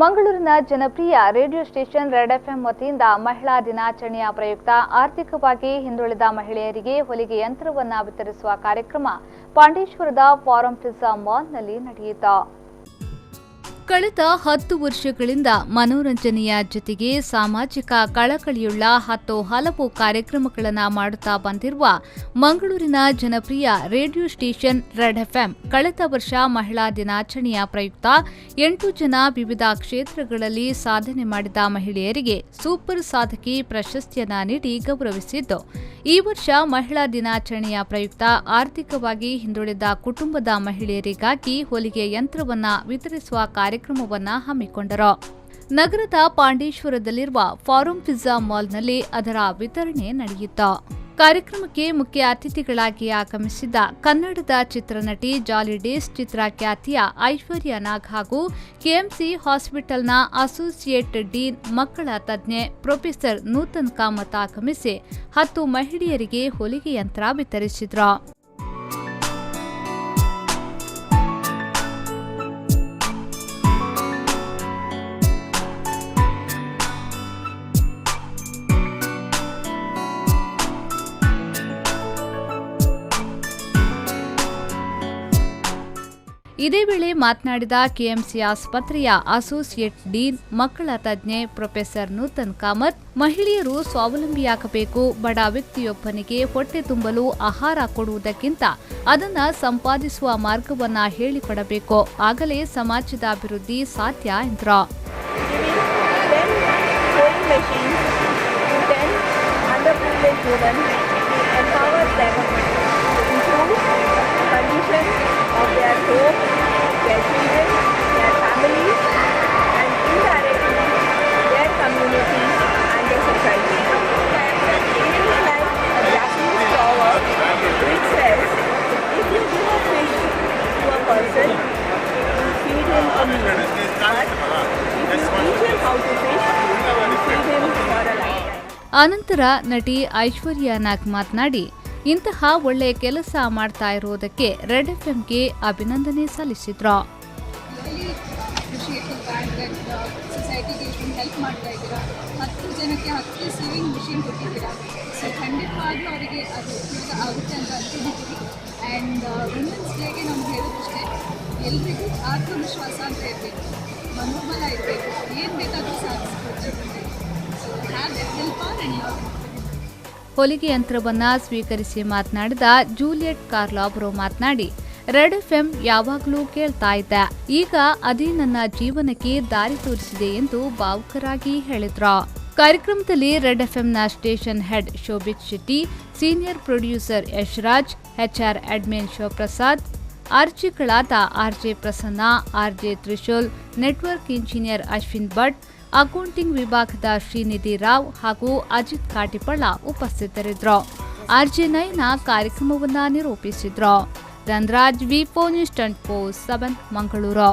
ಮಂಗಳೂರಿನ ಜನಪ್ರಿಯ radio station red FM ವತಿಯಿಂದ ಮಹಿಳಾ ದಿನಾಚರಣೆಯ ಪ್ರಯುಕ್ತ ಆರ್ಥಿಕವಾಗಿ ಹಿಂದುಳಿದ ಮಹಿಳೆಯರಿಗೆ ಹೊಲಿಗೆ ಯಂತ್ರವನ್ನು ವಿತರಿಸುವ ಕಾರ್ಯಕ್ರಮ ಪಾಂಡೇಶ್ವರದ ಫಾರಂ ಪ್ಲಾಜಾ ಮಾಲ್ನಲ್ಲಿ ನಡೆಯಿತು. ಕಳೆದ 10 ವರ್ಷಗಳಿಂದ ಮನೋರಂಜನೆಯ ಜೊತೆಗೆ ಸಾಮಾಜಿಕ ಕಳಕಳಿಯುಳ್ಳ ಹಲವು ಕಾರ್ಯಕ್ರಮಗಳನ್ನು ಮಾಡುತ್ತಾ ಬಂದಿರುವ ಮಂಗಳೂರಿನ ಜನಪ್ರಿಯ ರೇಡಿಯೋ ಸ್ಟೇಷನ್ ರೆಡ್ ಎಫ್ಎಂ ಕಳೆದ ವರ್ಷ ಮಹಿಳಾ ದಿನಾಚರಣೆಯ ಪ್ರಯುಕ್ತ 8 ಜನ ವಿವಿಧ ಕ್ಷೇತ್ರಗಳಲ್ಲಿ ಸಾಧನೆ ಮಾಡಿದ ಮಹಿಳೆಯರಿಗೆ ಸೂಪರ್ ಸಾಧಕಿ ಪ್ರಶಸ್ತಿಯನ್ನ ನೀಡಿ ಗೌರವಿಸಿದ್ದು, ಈ ವರ್ಷ ಮಹಿಳಾ ದಿನಾಚರಣೆಯ ಪ್ರಯುಕ್ತ ಆರ್ಥಿಕವಾಗಿ ಹಿಂದುಳಿದ ಕುಟುಂಬದ ಮಹಿಳೆಯರಿಗಾಗಿ ಹೊಲಿಗೆ ಯಂತ್ರವನ್ನ ವಿತರಿಸುವ ಕಾರ್ಯಕ್ರಮವನ್ನ ಹಮ್ಮಿಕೊಂಡರು. ನಗರದ ಪಾಂಡೇಶ್ವರದಲ್ಲಿರುವ ಫಾರಂ ಪ್ಲಾಜಾ ಮಾಲ್ನಲ್ಲಿ ಅದರ ವಿತರಣೆ ನಡೆಯಿತು. ಕಾರ್ಯಕ್ರಮಕ್ಕೆ ಮುಖ್ಯ ಅತಿಥಿಗಳಾಗಿ ಆಗಮಿಸಿದ್ದ ಕನ್ನಡದ ಚಿತ್ರನಟಿ ಜಾಲಿ ಡೇಸ್ ಚಿತ್ರ ಖ್ಯಾತಿಯ ಐಶ್ವರ್ಯ ನಾಗ್ ಹಾಗೂ ಕೆಎಂಸಿ ಹಾಸ್ಪಿಟಲ್ನ ಅಸೋಸಿಯೇಟ್ ಡೀನ್ ಮಕ್ಕಳ ತಜ್ಞೆ ಪ್ರೊಫೆಸರ್ ನೂತನ್ ಕಾಮತ್ ಆಗಮಿಸಿ 10 ಮಹಿಳೆಯರಿಗೆ ಹೊಲಿಗೆ ಯಂತ್ರ ವಿತರಿಸಿದ್ರು. ಇದೇ ವೇಳೆ ಮಾತನಾಡಿದ ಕೆಎಂಸಿ ಆಸ್ಪತ್ರೆಯ ಅಸೋಸಿಯೇಟ್ ಡೀನ್ ಮಕ್ಕಳ ತಜ್ಞೆ ಪ್ರೊಫೆಸರ್ ನೂತನ್ ಕಾಮತ್, ಮಹಿಳೆಯರು ಸ್ವಾವಲಂಬಿಯಾಗಬೇಕು. ಬಡ ವ್ಯಕ್ತಿಯೊಬ್ಬನಿಗೆ ಹೊಟ್ಟೆ ತುಂಬಲು ಆಹಾರ ಕೊಡುವುದಕ್ಕಿಂತ ಅದನ್ನು ಸಂಪಾದಿಸುವ ಮಾರ್ಗವನ್ನ ಹೇಳಿಕೊಡಬೇಕು, ಆಗಲೇ ಸಮಾಜದ ಅಭಿವೃದ್ಧಿ ಸಾಧ್ಯ ಎಂದರು. of their home, their children, their families, and indirectly their community and their society. It is like a Japanese proverb which says, if you give a fish to a person, you feed him a meal. But if you teach him how to fish, you feed him for a lifetime. ಅನಂತರ ನಟಿ ಐಶ್ವರ್ಯ ನಾಗ್ ಮಾತನಾಡಿ, ಇಂತಹ ಒಳ್ಳೆ ಕೆಲಸ ಮಾಡ್ತಾ ಇರುವುದಕ್ಕೆ red ಎಫ್ಎಂಗೆ ಅಭಿನಂದನೆ ಸಲ್ಲಿಸಿದ್ರು. Help ಮಾಡ್ತಾ ಇದ್ದೀರಾ, 10 ಜನಕ್ಕೆ 10 ಸೀವಿಂಗ್ ಮಿಷಿನ್ ಕೊಟ್ಟಿದ್ದೀರಾ. ಸೊ ಖಂಡಿತವಾಗ್ಲೂ ಅವರಿಗೆ ಅದು ಉಪಯೋಗ ಆಗುತ್ತೆ ಅಂತ ಅಂದ್ಕೊಂಡಿದ್ದೀವಿ. ಆ್ಯಂಡ್ ವುಮೆನ್ಸ್ ಡೇಗೆ ನಮ್ಗೆ ಹೇಳೋದಷ್ಟೇ, ಎಲ್ರಿಗೂ ಆತ್ಮವಿಶ್ವಾಸ ಅಂತ ಇರಬೇಕು, ಮನೋಬಲ ಇರಬೇಕು, ಏನು ಬೇಕಾದರೂ ಸಾಧಿಸ್ಕೊಡ್ತಾರೆ. So have that will power and love. ಹೊಲಿಗೆ ಯಂತ್ರವನ್ನ ಸ್ವೀಕರಿಸಿ ಮಾತನಾಡಿದ ಜೂಲಿಯಟ್ ಕಾರ್ಲೋ ಅವರು ಮಾತನಾಡಿ, ರೆಡ್ ಎಫ್ಎಂ ಯಾವಾಗಲೂ ಕೇಳ್ತಾ ಇದ್ದೆ, ಈಗ ಅದೇ ನನ್ನ ಜೀವನಕ್ಕೆ ದಾರಿ ತೋರಿಸಿದೆ ಎಂದು ಭಾವುಕರಾಗಿ ಹೇಳಿದ್ರು. ಕಾರ್ಯಕ್ರಮದಲ್ಲಿ ರೆಡ್ ಎಫ್ಎಂನ station head Shobhith Shetty, senior producer Yashraj, HR admin Shivaprasad, ಆರ್ಜಿಗಳಾದ RJ Prasanna, RJ Trishul, network engineer Ashwin Bhat, accounting ವಿಭಾಗದ ಶ್ರೀನಿಧಿ ರಾವ್ ಹಾಗೂ ಅಜಿತ್ ಕಾಟಿಪಳ್ಳ ಉಪಸ್ಥಿತರಿದ್ದರು. ಆರ್ಜೆ ನಯನ ಕಾರ್ಯಕ್ರಮವನ್ನು ನಿರೂಪಿಸಿದ್ರು. ಧನರಾಜ್, ವಿ4 ನ್ಯೂಸ್ 24/7 ಮಂಗಳೂರು.